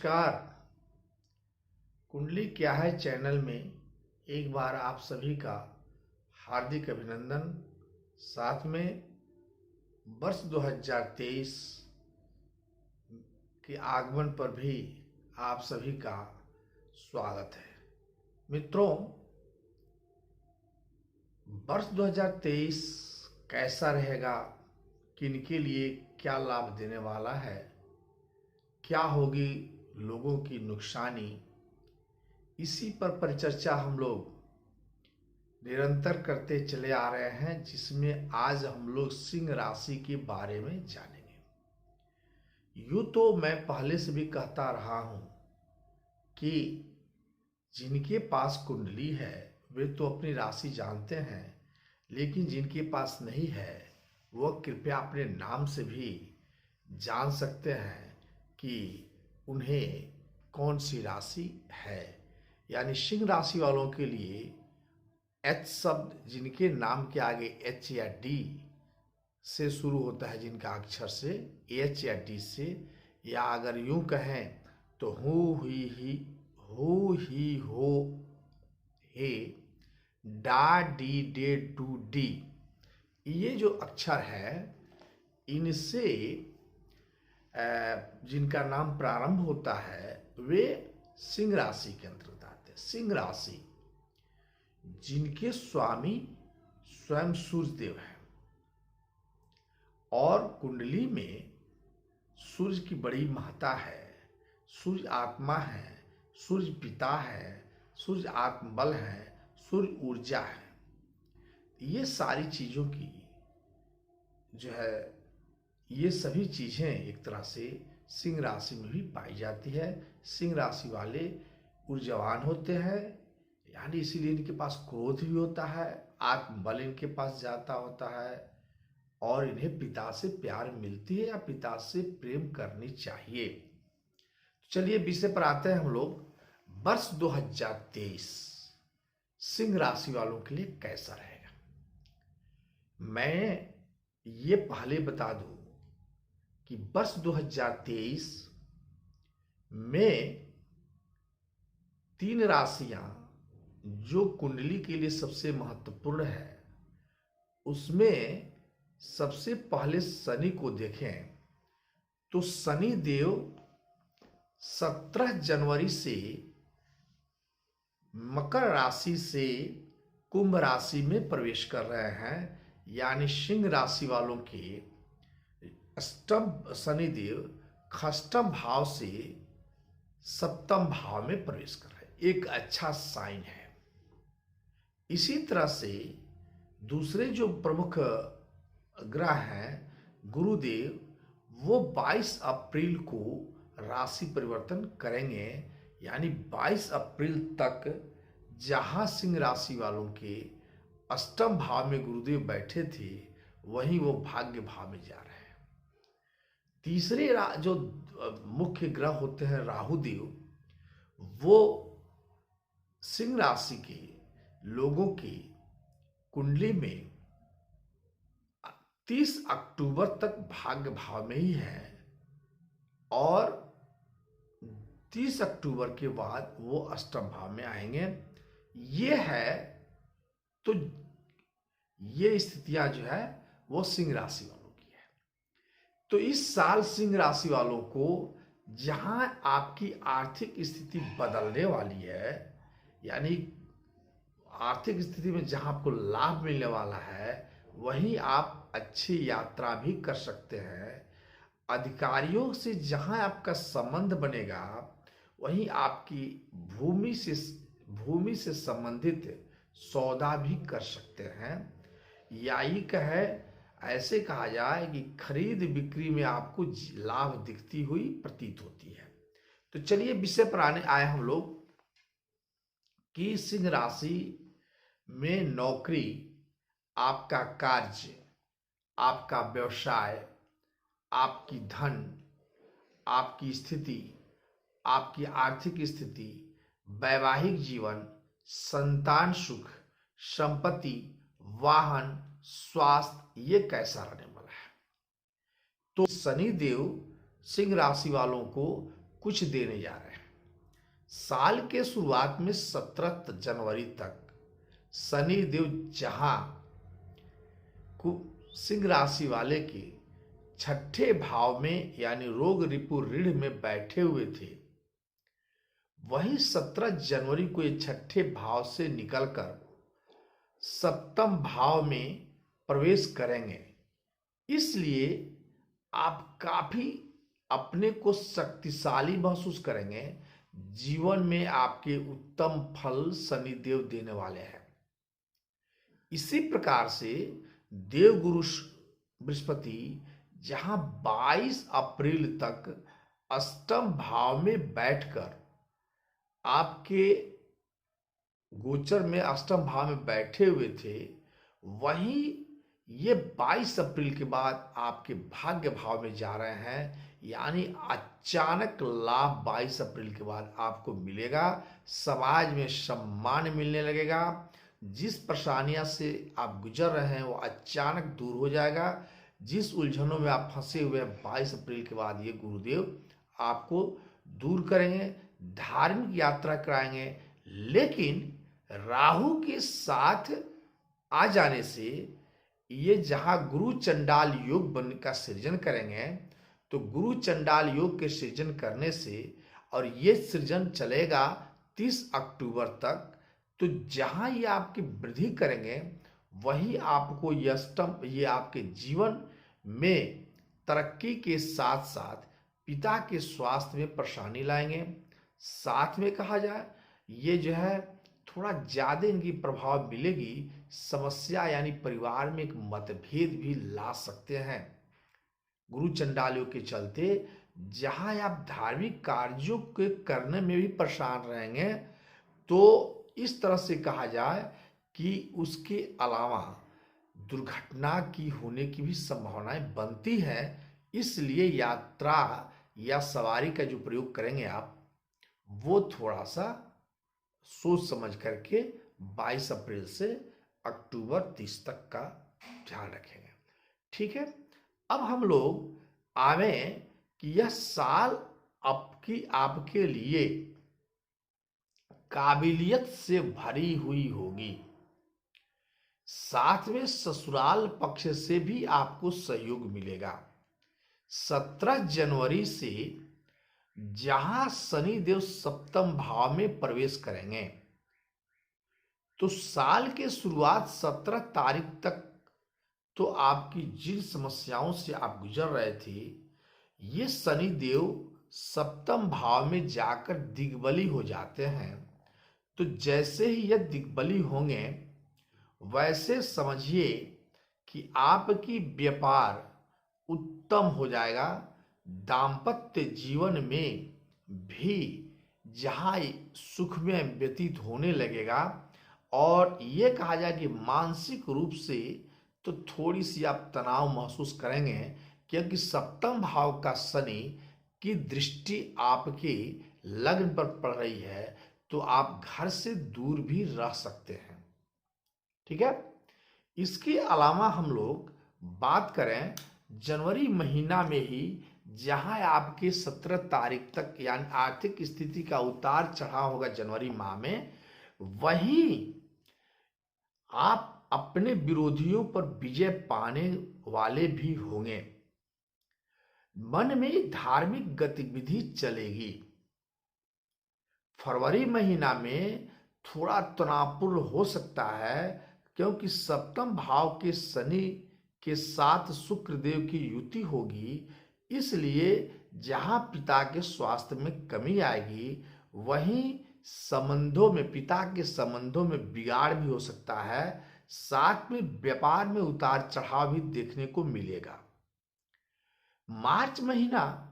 नमस्कार। कुंडली क्या है चैनल में एक बार आप सभी का हार्दिक अभिनंदन। साथ में वर्ष 2023 के आगमन पर भी आप सभी का स्वागत है। मित्रों, वर्ष 2023 कैसा रहेगा, किनके लिए क्या लाभ देने वाला है, क्या होगी लोगों की नुकसानी, इसी पर परिचर्चा हम लोग निरंतर करते चले आ रहे हैं, जिसमें आज हम लोग सिंह राशि के बारे में जानेंगे। यूँ तो मैं पहले से भी कहता रहा हूँ कि जिनके पास कुंडली है वे तो अपनी राशि जानते हैं, लेकिन जिनके पास नहीं है वह कृपया अपने नाम से भी जान सकते हैं कि उन्हें कौन सी राशि है। यानी सिंह राशि वालों के लिए एच शब्द, जिनके नाम के आगे एच या डी से शुरू होता है, जिनका अक्षर से एच या डी से, या अगर यूं कहें तो हु ही हो हे डा डी डे टू डी, ये जो अक्षर है इनसे जिनका नाम प्रारंभ होता है वे सिंह राशि के अंतर्गत आते हैं। सिंह राशि जिनके स्वामी स्वयं सूर्य देव हैं और कुंडली में सूर्य की बड़ी महत्ता है। सूर्य आत्मा है, सूर्य पिता है, सूर्य आत्मबल है, सूर्य ऊर्जा है। ये सारी चीजों की जो है, ये सभी चीजें एक तरह से सिंह राशि में भी पाई जाती है। सिंह राशि वाले ऊर्जावान होते हैं, यानी इसीलिए इनके पास क्रोध भी होता है, आत्मबल इनके पास जाता होता है और इन्हें पिता से प्यार मिलती है या पिता से प्रेम करनी चाहिए। चलिए विषय पर आते हैं हम लोग। वर्ष 2023 सिंह राशि वालों के लिए कैसा रहेगा। मैं ये पहले बता दूं कि वर्ष 2023 में 3 राशियां जो कुंडली के लिए सबसे महत्वपूर्ण है, उसमें सबसे पहले शनि को देखें तो शनि देव 17 जनवरी से मकर राशि से कुंभ राशि में प्रवेश कर रहे हैं। यानी सिंह राशि वालों के अष्टम शनिदेव खष्टम भाव से सप्तम भाव में प्रवेश कर रहे हैं, एक अच्छा साइन है। इसी तरह से दूसरे जो प्रमुख ग्रह हैं गुरुदेव, वो 22 अप्रैल को राशि परिवर्तन करेंगे। यानी 22 अप्रैल तक जहां सिंह राशि वालों के अष्टम भाव में गुरुदेव बैठे थे, वहीं वो भाग्य भाव में जा रहे हैं। तीसरे जो मुख्य ग्रह होते हैं राहु देव, वो सिंह राशि के लोगों की कुंडली में 30 अक्टूबर तक भाग्य भाव में ही है और 30 अक्टूबर के बाद वो अष्टम भाव में आएंगे। ये है, तो ये स्थितियां जो है वो सिंह राशि वालों की है। तो इस साल सिंह राशि वालों को जहां आपकी आर्थिक स्थिति बदलने वाली है, यानी आर्थिक स्थिति में जहां आपको लाभ मिलने वाला है, वहीं आप अच्छी यात्रा भी कर सकते हैं। अधिकारियों से जहां आपका संबंध बनेगा, वहीं आपकी भूमि से संबंधित सौदा भी कर सकते हैं। या ये कहे, ऐसे कहा जाए कि खरीद बिक्री में आपको लाभ दिखती हुई प्रतीत होती है। तो चलिए विषय पर आए हम लोग कि सिंह राशि में नौकरी, आपका कार्य, आपका व्यवसाय, आपकी धन, आपकी स्थिति, आपकी आर्थिक स्थिति, वैवाहिक जीवन, संतान सुख, संपत्ति, वाहन, स्वास्थ्य, ये कैसा रहने वाला है। तो शनि देव सिंह राशि वालों को कुछ देने जा रहे हैं। साल के शुरुआत में 17 जनवरी तक शनि देव जहां सिंह राशि वाले के छठे भाव में यानी रोग रिपु ऋण में बैठे हुए थे, वहीं 17 जनवरी को ये छठे भाव से निकलकर सप्तम भाव में प्रवेश करेंगे। इसलिए आप काफी अपने को शक्तिशाली महसूस करेंगे। जीवन में आपके उत्तम फल शनिदेव देने वाले हैं। इसी प्रकार से देवगुरु बृहस्पति जहां 22 अप्रैल तक अष्टम भाव में बैठकर आपके गोचर में अष्टम भाव में बैठे हुए थे, वहीं ये 22 अप्रैल के बाद आपके भाग्य भाव में जा रहे हैं। यानी अचानक लाभ 22 अप्रैल के बाद आपको मिलेगा। समाज में सम्मान मिलने लगेगा। जिस परेशानियां से आप गुजर रहे हैं वो अचानक दूर हो जाएगा। जिस उलझनों में आप फंसे हुए हैं 22 अप्रैल के बाद ये गुरुदेव आपको दूर करेंगे, धार्मिक यात्रा कराएंगे। लेकिन राहु के साथ आ जाने से ये जहां गुरु चंडाल योग बन का सृजन करेंगे, तो गुरु चंडाल योग के सृजन करने से, और ये सृजन चलेगा 30 अक्टूबर तक, तो जहां ये आपकी वृद्धि करेंगे वही आपको ये आपके जीवन में तरक्की के साथ साथ पिता के स्वास्थ्य में परेशानी लाएंगे। साथ में कहा जाए ये जो है थोड़ा ज्यादा इनकी प्रभाव मिलेगी, समस्या यानी परिवार में एक मतभेद भी ला सकते हैं। गुरु चंडालियों के चलते जहां आप धार्मिक कार्यों के करने में भी परेशान रहेंगे, तो इस तरह से कहा जाए कि उसके अलावा दुर्घटना की होने की भी संभावनाएं बनती है। इसलिए यात्रा या सवारी का जो प्रयोग करेंगे आप, वो थोड़ा सा सोच समझ करके 22 अप्रैल से अक्टूबर 30 तक का ध्यान रखेंगे। ठीक है, अब हम लोग आवे कि यह साल आपके लिए काबिलियत से भरी हुई होगी। साथ में ससुराल पक्ष से भी आपको सहयोग मिलेगा। 17 जनवरी से जहां शनि देव सप्तम भाव में प्रवेश करेंगे, तो साल के शुरुआत 17 तारीख तक तो आपकी जिन समस्याओं से आप गुजर रहे थे, ये शनि देव सप्तम भाव में जाकर दिग्बली हो जाते हैं। तो जैसे ही यह दिग्बली होंगे, वैसे समझिए कि आपकी व्यापार उत्तम हो जाएगा। दाम्पत्य जीवन में भी जहां सुख में व्यतीत होने लगेगा, और ये कहा जाए कि मानसिक रूप से तो थोड़ी सी आप तनाव महसूस करेंगे, क्योंकि सप्तम भाव का शनि की दृष्टि आपके लग्न पर पड़ रही है, तो आप घर से दूर भी रह सकते हैं। ठीक है, इसके अलावा हम लोग बात करें जनवरी महीना में ही, जहां आपके 17 तारीख तक यानी आर्थिक स्थिति का उतार चढ़ाव होगा जनवरी माह में, वहीं आप अपने विरोधियों पर विजय पाने वाले भी होंगे। मन में धार्मिक गतिविधि चलेगी। फरवरी महीना में थोड़ा तनावपूर्ण हो सकता है, क्योंकि सप्तम भाव के शनि के साथ शुक्र देव की युति होगी। इसलिए जहां पिता के स्वास्थ्य में कमी आएगी, वहीं संबंधों में, पिता के संबंधों में बिगाड़ भी हो सकता है। साथ में व्यापार में उतार चढ़ाव भी देखने को मिलेगा। मार्च महीना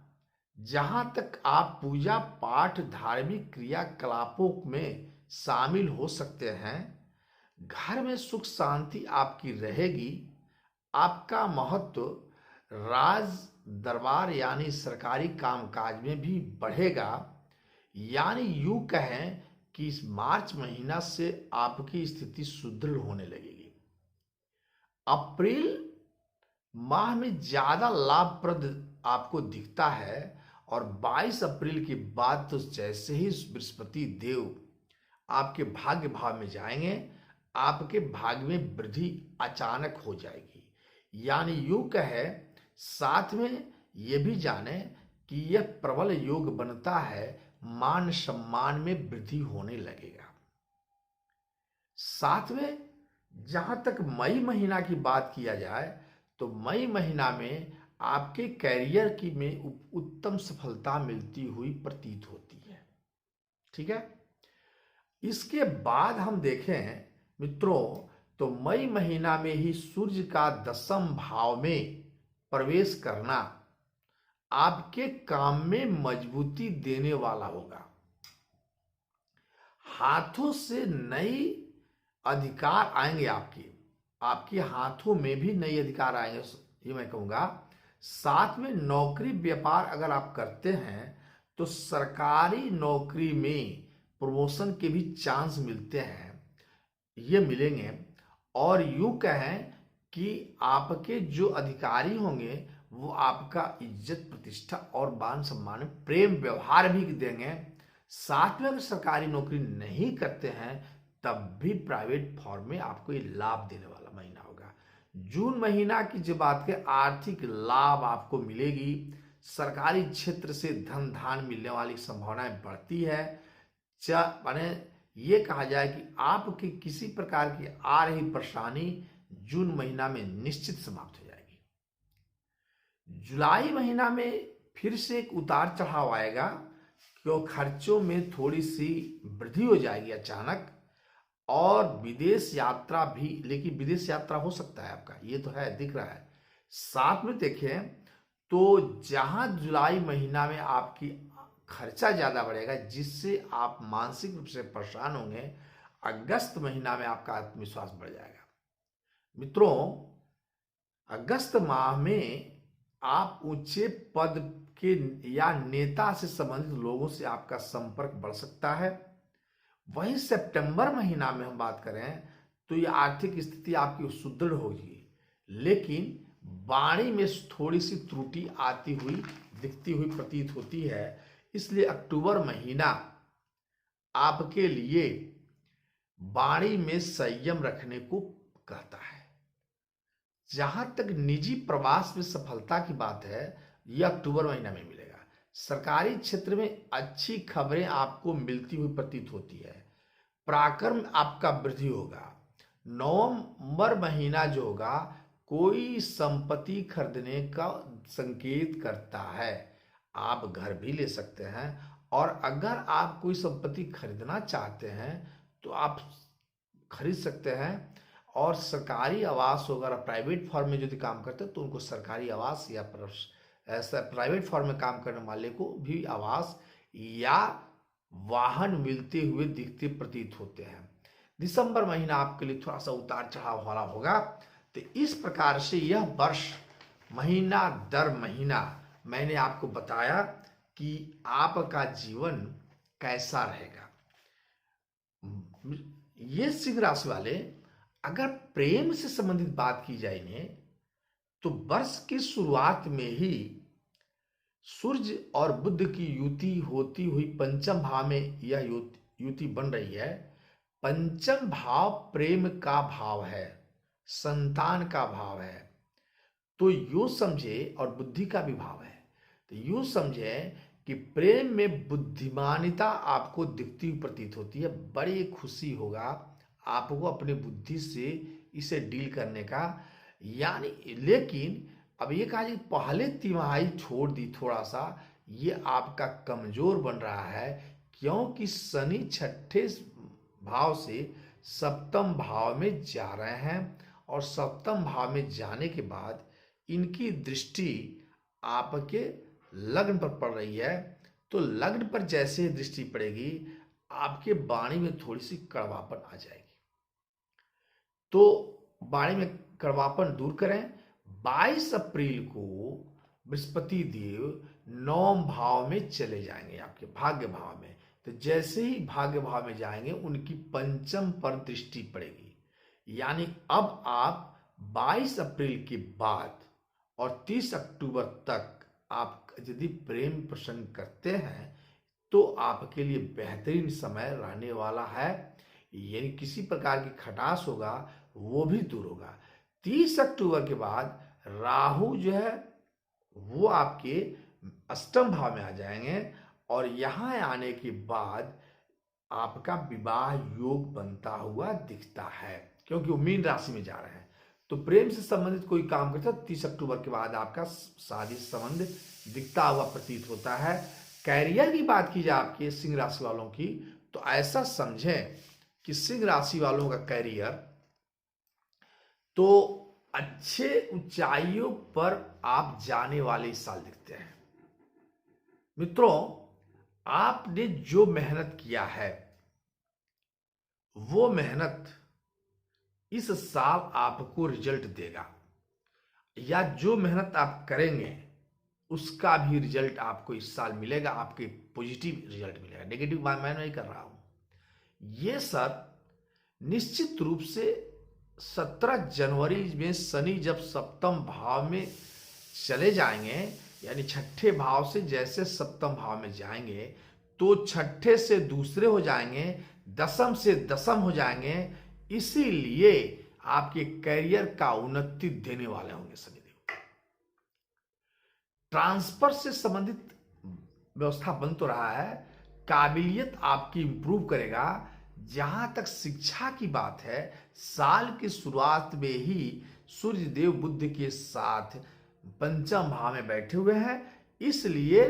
जहां तक आप पूजा पाठ धार्मिक क्रियाकलापों में शामिल हो सकते हैं, घर में सुख शांति आपकी रहेगी। आपका महत्व राज दरबार यानी सरकारी कामकाज में भी बढ़ेगा। यानी यूं कहें कि इस मार्च महीना से आपकी स्थिति सुदृढ़ होने लगेगी। अप्रैल माह में ज्यादा लाभप्रद आपको दिखता है, और 22 अप्रैल के बाद तो जैसे ही बृहस्पति देव आपके भाग्य भाव में जाएंगे, आपके भाग्य में वृद्धि अचानक हो जाएगी। यानी यूं कहे, साथ में ये भी जाने कि यह प्रबल योग बनता है, मान सम्मान में वृद्धि होने लगेगा। साथ में जहां तक मई महीना की बात किया जाए तो मई महीना में आपके कैरियर की में उत्तम सफलता मिलती हुई प्रतीत होती है। ठीक है, इसके बाद हम देखें मित्रों तो मई महीना में ही सूर्य का 10वें भाव में प्रवेश करना आपके काम में मजबूती देने वाला होगा। हाथों से नई अधिकार आएंगे, आपके हाथों में भी नए अधिकार आएंगे, ये मैं कहूंगा। साथ में नौकरी व्यापार अगर आप करते हैं तो सरकारी नौकरी में प्रमोशन के भी चांस मिलते हैं, ये मिलेंगे। और यूं कहें कि आपके जो अधिकारी होंगे वो आपका इज्जत प्रतिष्ठा और मान सम्मान प्रेम व्यवहार भी देंगे। साथ में अगर सरकारी नौकरी नहीं करते हैं तब भी प्राइवेट फॉर्म में आपको ये लाभ देने वाला महीना होगा। जून महीना की जो बात है, आर्थिक लाभ आपको मिलेगी। सरकारी क्षेत्र से धन धान मिलने वाली संभावनाएं बढ़ती है। माने ये कहा जाए कि आपकी किसी प्रकार की आ रही परेशानी जून महीना में निश्चित समाप्त हो जाएगी। जुलाई महीना में फिर से एक उतार चढ़ाव आएगा, क्यों खर्चों में थोड़ी सी वृद्धि हो जाएगी अचानक, और विदेश यात्रा भी, लेकिन विदेश यात्रा हो सकता है आपका, ये तो है, दिख रहा है। साथ में देखें तो जहां जुलाई महीना में आपकी खर्चा ज्यादा बढ़ेगा जिससे आप मानसिक रूप से परेशान होंगे, अगस्त महीना में आपका आत्मविश्वास बढ़ जाएगा। मित्रों, अगस्त माह में आप ऊंचे पद के या नेता से संबंधित लोगों से आपका संपर्क बढ़ सकता है। वहीं सितंबर महीना में हम बात करें तो ये आर्थिक स्थिति आपकी सुदृढ़ होगी, लेकिन वाणी में थोड़ी सी त्रुटि आती हुई दिखती हुई प्रतीत होती है। इसलिए अक्टूबर महीना आपके लिए वाणी में संयम रखने को कहता है। जहां तक निजी प्रवास में सफलता की बात है, यह अक्टूबर महीना में मिलेगा। सरकारी क्षेत्र में अच्छी खबरें आपको मिलती हुई प्रतीत होती है। पराक्रम आपका वृद्धि होगा। नवंबर महीना जो होगा कोई संपत्ति खरीदने का संकेत करता है। आप घर भी ले सकते हैं, और अगर आप कोई संपत्ति खरीदना चाहते हैं तो आप खरीद सकते हैं। और सरकारी आवास वगैरह प्राइवेट फॉर्म में यदि काम करते हैं तो उनको सरकारी आवास या ऐसा प्राइवेट फॉर्म में काम करने वाले को भी आवास या वाहन मिलते हुए दिखते प्रतीत होते हैं। दिसंबर महीना आपके लिए थोड़ा सा उतार चढ़ाव वाला होगा। तो इस प्रकार से यह वर्ष महीना दर महीना मैंने आपको बताया कि आपका जीवन कैसा रहेगा। ये सिंह राशि वाले, अगर प्रेम से संबंधित बात की जाए इन्हें, तो वर्ष की शुरुआत में ही सूर्य और बुध की युति होती हुई पंचम भाव में यह युति बन रही है। पंचम भाव प्रेम का भाव है, संतान का भाव है। तो यूं समझे, और बुद्धि का भी भाव है, तो यूं समझे कि प्रेम में बुद्धिमानिता आपको दिखती हुई प्रतीत होती है। बड़ी खुशी होगा आपको अपनी बुद्धि से इसे डील करने का। यानी लेकिन अब ये कहा जी पहले तिमाही छोड़ दी, थोड़ा सा ये आपका कमजोर बन रहा है, क्योंकि शनि छठे भाव से सप्तम भाव में जा रहे हैं, और सप्तम भाव में जाने के बाद इनकी दृष्टि आपके लग्न पर पड़ रही है। तो लग्न पर जैसे ही दृष्टि पड़ेगी आपके वाणी में थोड़ी सी कड़वापन आ जाएगी। तो वाणी में कड़वापन दूर करें। 22 अप्रैल को बृहस्पति देव 9वें भाव में चले जाएंगे, आपके भाग्य भाव में। तो जैसे ही भाग्य भाव में जाएंगे उनकी पंचम पर दृष्टि पड़ेगी। यानी अब आप 22 अप्रैल के बाद और 30 अक्टूबर तक आप यदि प्रेम प्रसंग करते हैं तो आपके लिए बेहतरीन समय रहने वाला है। यानी किसी प्रकार की खटास होगा वो भी दूर होगा। 30 अक्टूबर के बाद राहु जो है वो आपके अष्टम भाव में आ जाएंगे और यहाँ आने के बाद आपका विवाह योग बनता हुआ दिखता है, क्योंकि वो मीन राशि में जा रहे हैं। तो प्रेम से संबंधित कोई काम करता है 30 अक्टूबर के बाद आपका शादी संबंध दिखता हुआ प्रतीत होता है। कैरियर की बात की जाए आपके सिंह राशि वालों की, तो ऐसा समझें कि सिंह राशि वालों का कैरियर तो अच्छे ऊंचाइयों पर आप जाने वाले इस साल दिखते हैं। मित्रों, आपने जो मेहनत किया है वो मेहनत इस साल आपको रिजल्ट देगा, या जो मेहनत आप करेंगे उसका भी रिजल्ट आपको इस साल मिलेगा। आपके पॉजिटिव रिजल्ट मिलेगा, नेगेटिव बात मैं नहीं कर रहा हूं। ये सर निश्चित रूप से 17 जनवरी में शनि जब सप्तम भाव में चले जाएंगे, यानी छठे भाव से जैसे सप्तम भाव में जाएंगे तो छठे से दूसरे हो जाएंगे, दसम से दसम हो जाएंगे। इसीलिए आपके करियर का उन्नति देने वाले होंगे शनिदेव। ट्रांसफर से संबंधित व्यवस्था बन तो रहा है, काबिलियत आपकी इंप्रूव करेगा। जहां तक शिक्षा की बात है, साल की शुरुआत में ही सूर्य देव बुध के साथ पंचम भाव में बैठे हुए हैं, इसलिए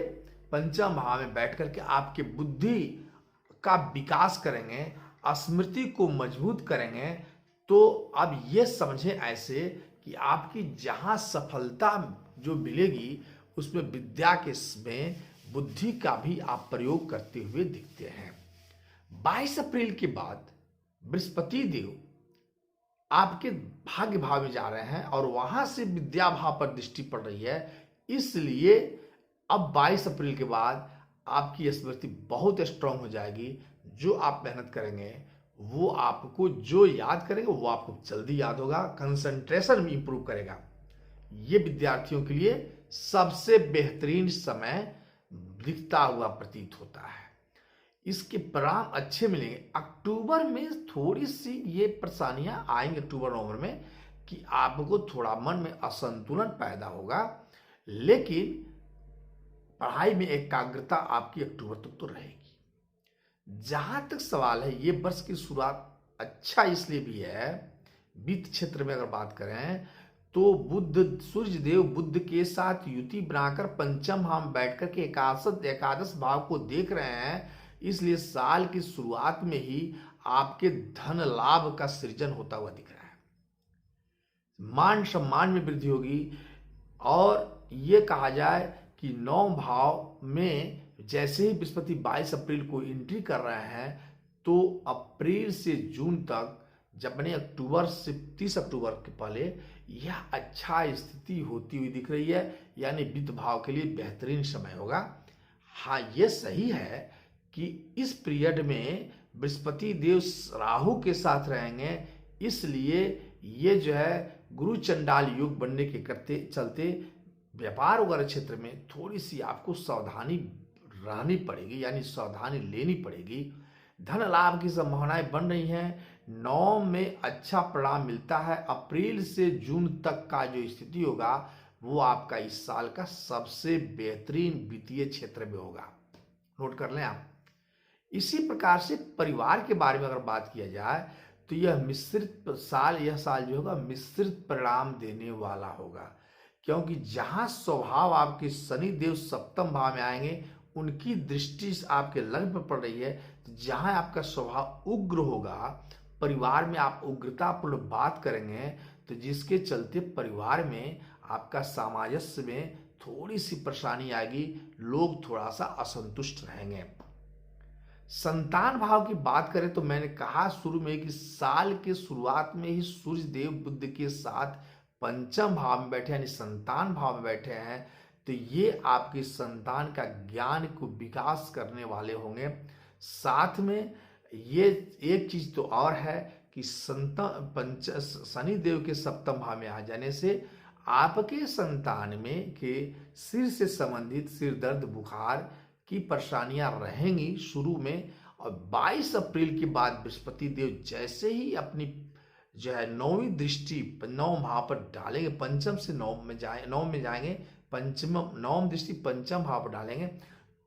पंचम भाव में बैठ करके आपके बुद्धि का विकास करेंगे, स्मृति को मजबूत करेंगे। तो अब ये समझें ऐसे कि आपकी जहां सफलता जो मिलेगी उसमें विद्या के में बुद्धि का भी आप प्रयोग करते हुए दिखते हैं। 22 अप्रैल के बाद बृहस्पति देव आपके भाग्य भाव में जा रहे हैं और वहां से विद्या भाव पर दृष्टि पड़ रही है। इसलिए अब 22 अप्रैल के बाद आपकी स्मृति बहुत स्ट्रांग हो जाएगी। जो आप मेहनत करेंगे वो आपको, जो याद करेंगे वो आपको जल्दी याद होगा, कंसंट्रेशन भी इंप्रूव करेगा। ये विद्यार्थियों के लिए सबसे बेहतरीन समय दिखता हुआ प्रतीत होता है। इसके परिणाम अच्छे मिलेंगे। अक्टूबर में थोड़ी सी ये परेशानियां आएंगी, अक्टूबर नवंबर में, कि आपको थोड़ा मन में असंतुलन पैदा होगा, लेकिन पढ़ाई में एकाग्रता आपकी अक्टूबर तक तो रहेगी। जहां तक सवाल है, ये वर्ष की शुरुआत अच्छा इसलिए भी है, वित्त क्षेत्र में अगर बात करें तो बुध, सूर्य देव बुध के साथ युति बनाकर पंचम भाव में बैठ कर के एकादश भाव को देख रहे हैं। इसलिए साल की शुरुआत में ही आपके धन लाभ का सृजन होता हुआ दिख रहा है। मान सम्मान में वृद्धि होगी और ये कहा जाए कि 9 भाव में जैसे ही बृहस्पति 22 अप्रैल को एंट्री कर रहे हैं तो अप्रैल से जून तक, जब मैंने अक्टूबर से 30 अक्टूबर के पहले, यह अच्छा स्थिति होती हुई दिख रही है। यानी वित्त भाव के लिए बेहतरीन समय होगा। हाँ, ये सही है कि इस पीरियड में बृहस्पति देव राहु के साथ रहेंगे, इसलिए ये जो है गुरु चंडाल योग बनने के करते चलते व्यापार वगैरह क्षेत्र में थोड़ी सी आपको सावधानी रहनी पड़ेगी, यानी सावधानी लेनी पड़ेगी। धन लाभ की संभावनाएं बन रही हैं। 9 में अच्छा परिणाम मिलता है। अप्रैल से जून तक का जो स्थिति होगा वो आपका इस साल का सबसे बेहतरीन वित्तीय क्षेत्र में होगा, नोट कर लें आप। इसी प्रकार से परिवार के बारे में अगर बात किया जाए तो यह साल जो होगा मिश्रित परिणाम देने वाला होगा, क्योंकि जहां स्वभाव आपके शनि देव सप्तम भाव में आएंगे, उनकी दृष्टि आपके लग्न पर पड़ रही है। तो जहां आपका स्वभाव उग्र होगा, परिवार में आप उग्रतापूर्ण बात करेंगे, तो जिसके चलते परिवार में आपका सामंजस्य में थोड़ी सी परेशानी आएगी, लोग थोड़ा सा असंतुष्ट रहेंगे। संतान भाव की बात करें तो मैंने कहा शुरू में कि साल के शुरुआत में ही सूर्य देव बुध के साथ पंचम भाव में बैठे, यानी संतान भाव में बैठे हैं। तो ये आपकी संतान का ज्ञान को विकास करने वाले होंगे। साथ में ये एक चीज तो और है कि शनि देव के सप्तम भाव में आ जाने से आपके संतान में के सिर से संबंधित सिर दर्द बुखार की परेशानियां रहेंगी शुरू में। और 22 अप्रैल के बाद बृहस्पति देव जैसे ही अपनी जो है नौवीं दृष्टि नवम भाव पर डालेंगे, पंचम से नवम में जाएंगे, पंचम नवम दृष्टि पंचम भाव पर डालेंगे,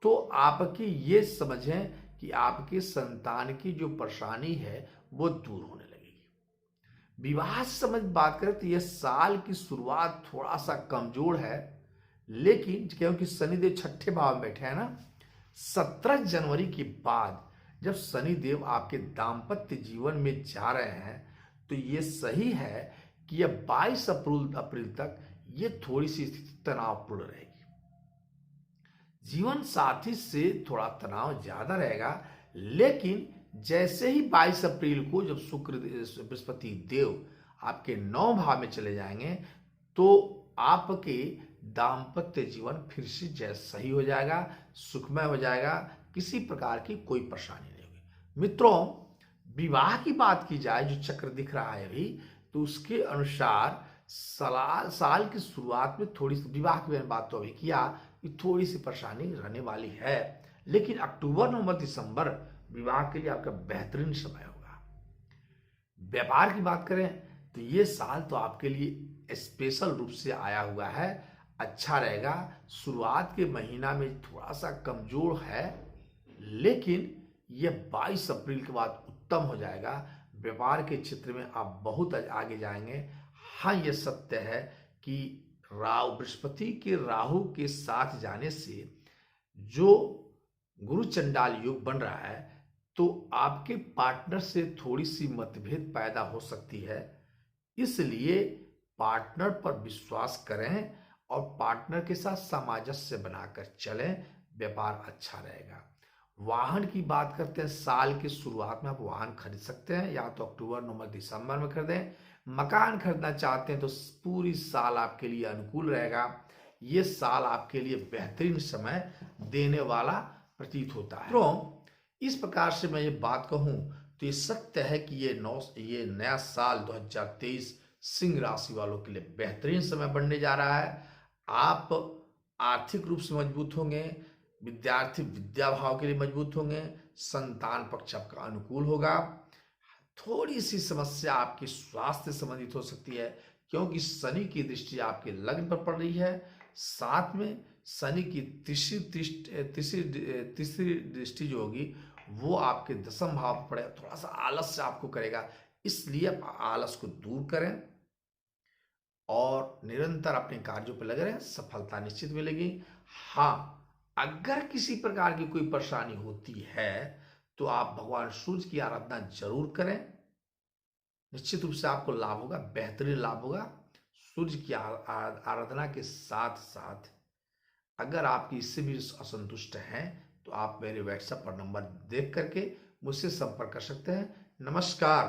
तो आपकी ये समझें कि आपके संतान की जो परेशानी है वो दूर होने लगेगी। विवाह से समझ बात करें तो यह साल की शुरुआत थोड़ा सा कमजोर है, लेकिन क्योंकि शनिदेव छठे भाव में बैठे हैं ना, 17 जनवरी के बाद जब शनिदेव आपके दाम्पत्य जीवन में जा रहे हैं तो ये सही है कि यह 22 अप्रैल तक ये थोड़ी सी स्थिति तनावपूर्ण रहेगी। जीवन साथी से थोड़ा तनाव ज्यादा रहेगा, लेकिन जैसे ही 22 अप्रैल को जब शुक्र बृहस्पति देव आपके 9 भाव में चले जाएंगे तो आपके दाम्पत्य जीवन फिर से जैसा सही हो जाएगा, सुखमय हो जाएगा, किसी प्रकार की कोई परेशानी नहीं होगी। मित्रों, विवाह की बात की जाए, जो चक्र दिख रहा है अभी, तो उसके अनुसार साल की शुरुआत में थोड़ी सी विवाह की मैंने बात तो अभी किया कि थोड़ी सी परेशानी रहने वाली है, लेकिन अक्टूबर नवंबर दिसंबर विवाह के लिए आपका बेहतरीन समय होगा। व्यापार की बात करें तो ये साल तो आपके लिए स्पेशल रूप से आया हुआ है, अच्छा रहेगा। शुरुआत के महीना में थोड़ा सा कमजोर है, लेकिन यह 22 अप्रैल के बाद उत्तम हो जाएगा। व्यापार के क्षेत्र में आप बहुत आगे जाएंगे। हाँ, यह सत्य है कि बृहस्पति के राहु के साथ जाने से जो गुरु चंडाल योग बन रहा है, तो आपके पार्टनर से थोड़ी सी मतभेद पैदा हो सकती है। इसलिए पार्टनर पर विश्वास करें और पार्टनर के साथ सामंजस्य बनाकर चलें, व्यापार अच्छा रहेगा। वाहन की बात करते हैं, साल की शुरुआत में आप वाहन खरीद सकते हैं, या तो अक्टूबर नवंबर दिसंबर में खरीदें। मकान खरीदना चाहते हैं तो पूरी साल आपके लिए अनुकूल रहेगा। ये साल आपके लिए बेहतरीन समय देने वाला प्रतीत होता है। तो इस प्रकार से मैं ये बात कहूं तो ये सत्य है कि ये नया साल 2023 सिंह राशि वालों के लिए बेहतरीन समय बनने जा रहा है। आप आर्थिक रूप से मजबूत होंगे, विद्यार्थी विद्या भाव के लिए मजबूत होंगे, संतान पक्ष आपका अनुकूल होगा। थोड़ी सी समस्या आपकी स्वास्थ्य से संबंधित हो सकती है, क्योंकि शनि की दृष्टि आपके लग्न पर पड़ रही है, साथ में शनि की तीसरी दृष्टि जो होगी वो आपके दसम भाव पर पड़ेगा, थोड़ा सा आलस्य आपको करेगा। इसलिए आप आलस को दूर करें और निरंतर अपने कार्यों पर लगे रहें, सफलता निश्चित मिलेगी। हाँ, अगर किसी प्रकार की कोई परेशानी होती है तो आप भगवान सूर्य की आराधना जरूर करें, निश्चित रूप से आपको लाभ होगा, बेहतरीन लाभ होगा। सूर्य की आराधना के साथ साथ अगर आप इससे भी असंतुष्ट हैं तो आप मेरे व्हाट्सएप पर नंबर देख करके मुझसे संपर्क कर सकते हैं। नमस्कार।